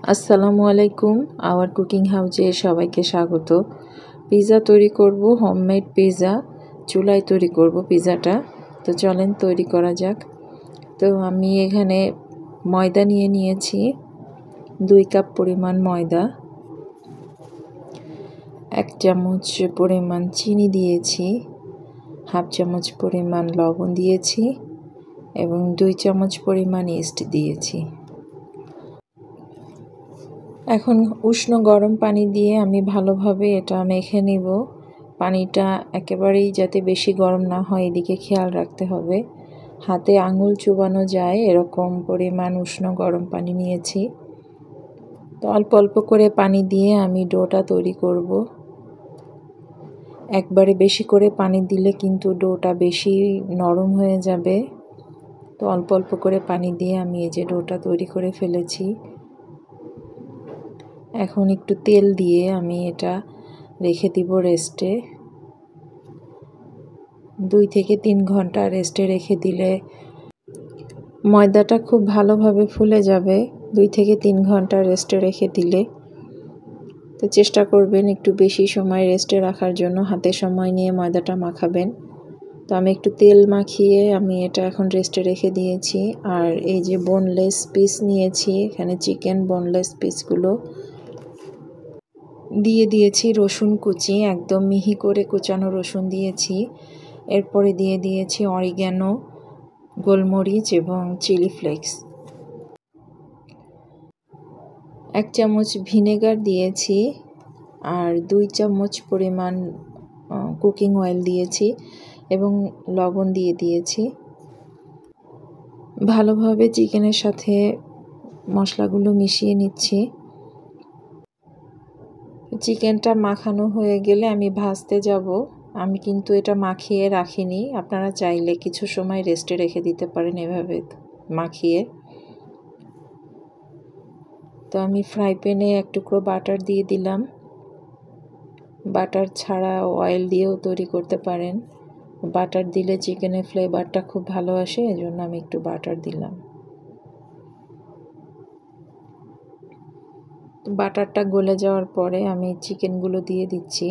আসসালামু আলাইকুম। Hour cooking হাউজে সবাইকে স্বাগত। পিৎজা তৈরি করব, হোমমেড পিৎজা। চুলায় তৈরি করব পিৎজাটা। তো চলেন তৈরি করা যাক। তো আমি এখানে ময়দা নিয়েছি 2 কাপ পরিমাণ ময়দা, 1 চামচ পরিমাণ চিনি দিয়েছি, হাফ চামচ পরিমাণ লবণ দিয়েছি এবং 2 চামচ পরিমাণ ইস্ট দিয়েছি। এখন উষ্ণ গরম পানি দিয়ে আমি ভালোভাবে এটা মেখে নিব। পানিটা একেবারেই যাতে বেশি গরম না হয় এদিকে খেয়াল রাখতে হবে। হাতে আঙুল চুবানো যায় এরকম পরিমাণ উষ্ণ গরম পানি নিয়েছি। তো অল্প অল্প করে পানি দিয়ে আমি ডোটা তৈরি করব। একবারে বেশি করে পানি দিলে কিন্তু ডোটা বেশি নরম হয়ে যাবে। তো অল্প অল্প করে পানি দিয়ে আমি এই যে ডোটা তৈরি করে ফেলেছি। এখন একটু তেল দিয়ে আমি এটা রেখে দিব রেস্টে। 2 থেকে 3 ঘন্টা রেস্টে রেখে দিলে ময়দাটা খুব ভালোভাবে ফুলে যাবে। 2 থেকে 3 ঘন্টা রেস্টে রেখে দিলে। তো চেষ্টা করবেন একটু বেশি সময় রেস্টে রাখার জন্য, হাতে সময় নিয়ে ময়দাটা মাখাবেন। তো আমি একটু তেল মাখিয়ে আমি এটা এখন রেস্টে রেখে দিয়েছি। আর এই যে বোনলেস পিস নিয়েছি, এখানে চিকেন বোনলেস পিসগুলো দিয়ে দিয়েছি। রসুন কুচি, একদম মিহি করে কুচানো রসুন দিয়েছি। এরপরে দিয়ে দিয়েছি অরিগ্যানো, গোলমরিচ এবং চিলি ফ্লেক্স। 1 চামচ ভিনেগার দিয়েছি আর 2 চামচ পরিমাণ কুকিং অয়েল দিয়েছি এবং লবণ দিয়ে দিয়েছি। ভালোভাবে চিকেনের সাথে মশলাগুলো মিশিয়ে নিচ্ছি। চিকেনটা মাখানো হয়ে গেলে আমি ভাজতে যাব। আমি কিন্তু এটা মাখিয়ে রাখিনি, আপনারা চাইলে কিছু সময় রেস্টে রেখে দিতে পারেন এভাবে মাখিয়ে। তো আমি ফ্রাই প্যানে 1 টুকরো বাটার দিয়ে দিলাম। বাটার ছাড়া অয়েল দিয়েও তৈরি করতে পারেন। বাটার দিলে চিকেনের ফ্লেভারটা খুব ভালো আসে, এজন্য আমি একটু বাটার দিলাম। বাটারটা গলে যাওয়ার পরে আমি চিকেনগুলো দিয়ে দিচ্ছি।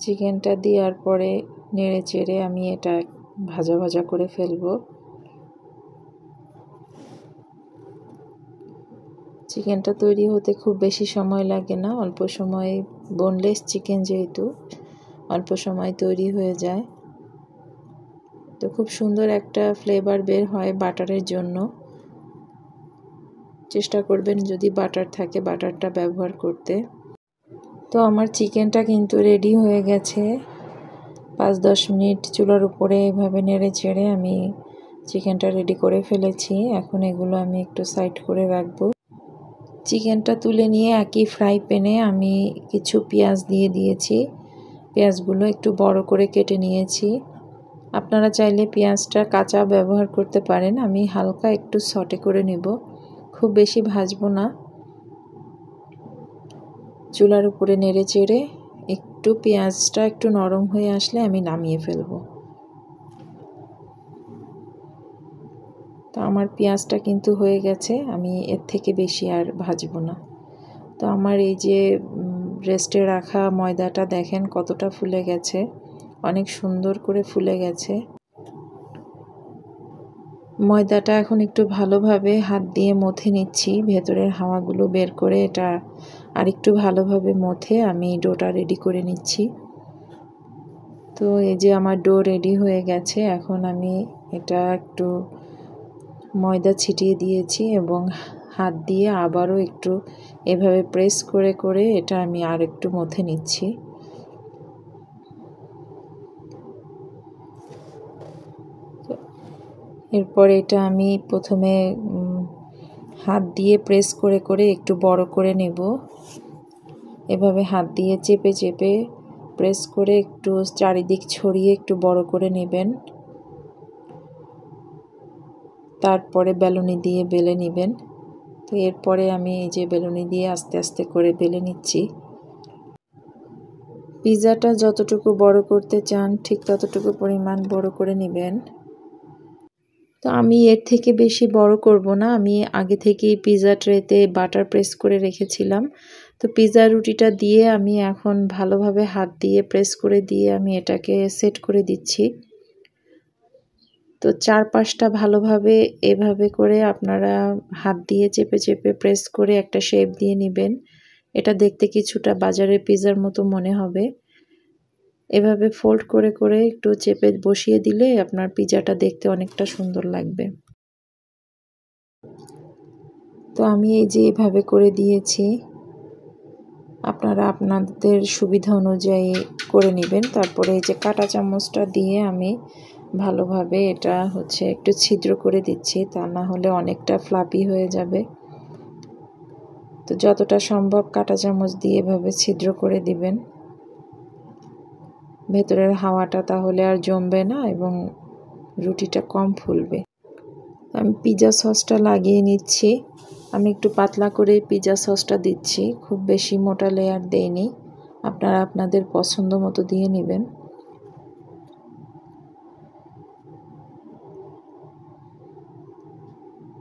চিকেনটা দেওয়ার পরে নেড়ে চেড়ে আমি এটা ভাজা ভাজা করে ফেলবো। চিকেনটা তৈরি হতে খুব বেশি সময় লাগে না, অল্প সময়, বোনলেস চিকেন যেহেতু অল্প সময় তৈরি হয়ে যায়। তো খুব সুন্দর একটা ফ্লেভার বের হয় বাটারের জন্য। চেষ্টা করবেন যদি বাটার থাকে বাটারটা ব্যবহার করতে। তো আমার চিকেনটা কিন্তু রেডি হয়ে গেছে। 5-10 মিনিট চুলার উপরে এভাবে নেড়ে চেড়ে আমি চিকেনটা রেডি করে ফেলেছি। এখন এগুলো আমি একটু সাইড করে রাখবো। চিকেনটা তুলে নিয়ে একই ফ্রাই প্যানে আমি কিছু পেঁয়াজ দিয়ে দিয়েছি। পেঁয়াজগুলো একটু বড় করে কেটে নিয়েছি। আপনারা চাইলে পেঁয়াজটা কাঁচা ব্যবহার করতে পারেন। আমি হালকা একটু সটে করে নেব, খুব বেশি ভাজবো না। চুলার উপরে নেড়ে চেড়ে একটু পেঁয়াজটা একটু নরম হয়ে আসলে আমি নামিয়ে ফেলবো। তো আমার পেঁয়াজটা কিন্তু হয়ে গেছে, আমি এর থেকে বেশি আর ভাজবো না। তো আমার এই যে রেস্টে রাখা ময়দাটা দেখেন কতটা ফুলে গেছে, অনেক সুন্দর করে ফুলে গেছে। ময়দাটা এখন একটু ভালোভাবে হাত দিয়ে মথে নিচ্ছি, ভেতরের হাওয়াগুলো বের করে এটা আরেকটু ভালোভাবে মথে আমি ডোটা রেডি করে নিচ্ছি। তো এই যে আমার ডো রেডি হয়ে গেছে। এখন আমি এটা একটু ময়দা ছিটিয়ে দিয়েছি এবং হাত দিয়ে আবারও একটু এভাবে প্রেস করে করে এটা আমি আর একটু মথে নিচ্ছি। এরপর এটা আমি প্রথমে হাত দিয়ে প্রেস করে করে একটু বড় করে নেব। এভাবে হাত দিয়ে চেপে চেপে প্রেস করে একটু চারিদিক ছড়িয়ে একটু বড় করে নেবেন। তারপরে বেলুনি দিয়ে বেলে নেবেন। তো এরপরে আমি এই যে বেলুনি দিয়ে আস্তে আস্তে করে বেলে নিচ্ছি। পিৎজাটা যতটুকু বড় করতে চান ঠিক ততটুকু পরিমাণ বড় করে নেবেন। তো আমি এর থেকে বেশি বড় করব না, আমি আগে থেকেই পিৎজা ট্রেতে বাটার প্রেস করে রেখেছিলাম। তো পিৎজা রুটিটা দিয়ে আমি এখন ভালোভাবে হাত দিয়ে প্রেস করে দিয়ে আমি এটাকে সেট করে দিচ্ছি। তো চারপাশটা ভালোভাবে এভাবে করে আপনারা হাত দিয়ে চেপে চেপে প্রেস করে একটা শেপ দিয়ে নেবেন। এটা দেখতে কিছুটা বাজারের পিৎজার মতো মনে হবে। এভাবে ফোল্ড করে করে একটু চেপে বসিয়ে দিলে আপনার পিৎজাটা দেখতে অনেকটা সুন্দর লাগবে। তো আমি এই যে এভাবে করে দিয়েছি, আপনারা আপনাদের সুবিধা অনুযায়ী করে নেবেন। তারপরে এই যে কাঁটা চামচটা দিয়ে আমি ভালোভাবে এটা একটু ছিদ্র করে দিচ্ছি, তা না হলে অনেকটা ফ্লাপি হয়ে যাবে। তো যতটা সম্ভব কাঁটা চামচ দিয়ে এভাবে ছিদ্র করে দিবেন, ভেতরের হাওয়াটা তাহলে আর জমবে না এবং রুটিটা কম ফুলবে। আমি পিৎজা সসটা লাগিয়ে নিচ্ছি। আমি একটু পাতলা করে পিৎজা সসটা দিচ্ছি, খুব বেশি মোটা লেয়ার দেইনি। আপনারা আপনাদের পছন্দ মতো দিয়ে নেবেন।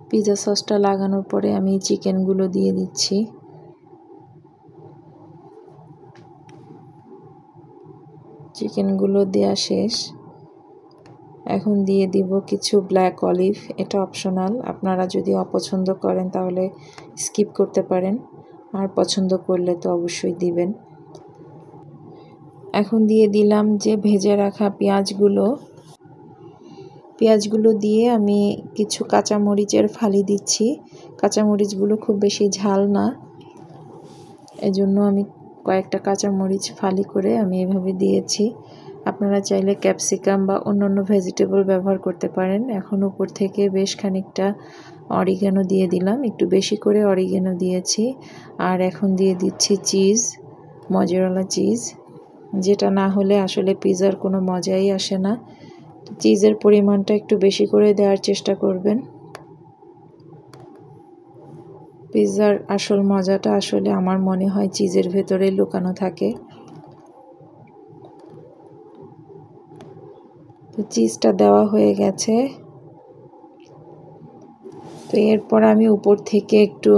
পিৎজা সসটা লাগানোর পরে আমি চিকেনগুলো দিয়ে দিচ্ছি। চিকেনগুলো দেওয়া শেষ। এখন দিয়ে দিব কিছু ব্ল্যাক অলিভ, এটা অপশনাল, আপনারা যদি অপছন্দ করেন তাহলে স্কিপ করতে পারেন, আর পছন্দ করলে তো অবশ্যই দিবেন। এখন দিয়ে দিলাম যে ভেজে রাখা পেঁয়াজগুলো দিয়ে আমি কিছু কাঁচামরিচের ফালি দিচ্ছি। কাঁচামরিচগুলো খুব বেশি ঝাল না, এজন্য আমি কয়েকটা কাঁচামরিচ ফালি করে আমি এভাবে দিয়েছি। আপনারা চাইলে ক্যাপসিকাম বা অন্যান্য ভেজিটেবল ব্যবহার করতে পারেন। এখন উপর থেকে বেশ খানিকটা অরিগ্যানো দিয়ে দিলাম, একটু বেশি করে অরিগ্যানো দিয়েছি। আর এখন দিয়ে দিচ্ছি চিজ, মজারেলা চিজ, যেটা না হলে আসলে পিৎজার কোনো মজাই আসে না। চিজের পরিমাণটা একটু বেশি করে দেওয়ার চেষ্টা করবেন। পিৎজার আসল মজাটা আসলে আমার মনে হয় চিজের ভেতরে লুকানো থাকে। তো চিজটা দেওয়া হয়ে গেছে। তো এরপর আমি উপর থেকে একটু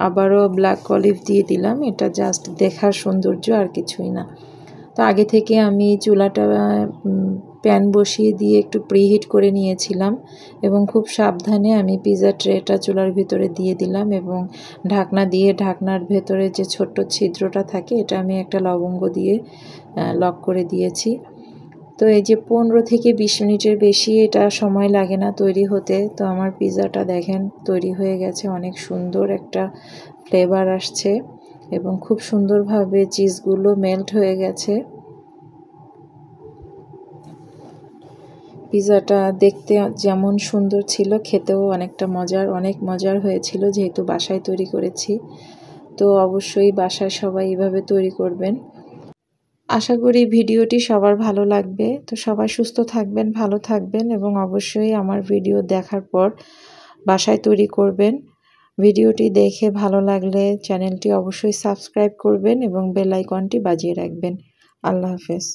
আবারও ব্ল্যাক অলিভ দিয়ে দিলাম, এটা জাস্ট দেখার সৌন্দর্য আর কিছুই না। তো আগে থেকে আমি চুলাটা প্যান বসিয়ে দিয়ে একটু প্রিহিট করে নিয়েছিলাম এবং খুব সাবধানে আমি পিৎজা ট্রেটা চুলার ভিতরে দিয়ে দিলাম এবং ঢাকনা দিয়ে ঢাকনার ভেতরে যে ছোট্ট ছিদ্রটা থাকে এটা আমি একটা লবঙ্গ দিয়ে লক করে দিয়েছি। তো এই যে 15 থেকে 20 মিনিটের বেশি এটা সময় লাগে না তৈরি হতে। তো আমার পিৎজাটা দেখেন তৈরি হয়ে গেছে, অনেক সুন্দর একটা ফ্লেভার আসছে এবং খুব সুন্দরভাবে চিজগুলো মেল্ট হয়ে গেছে। পিৎজাটা দেখতে যেমন সুন্দর ছিল, খেতেও অনেক মজার হয়েছিল, যেহেতু বাসায় তৈরি করেছি। তো অবশ্যই বাসায় সবাই এভাবে তৈরি করবেন। আশা করি ভিডিওটি সবার ভালো লাগবে। তো সবাই সুস্থ থাকবেন, ভালো থাকবেন এবং অবশ্যই আমার ভিডিও দেখার পর বাসায় তৈরি করবেন। ভিডিওটি দেখে ভালো লাগলে চ্যানেলটি অবশ্যই সাবস্ক্রাইব করবেন এবং বেল আইকনটি বাজিয়ে রাখবেন। আল্লাহ হাফেজ।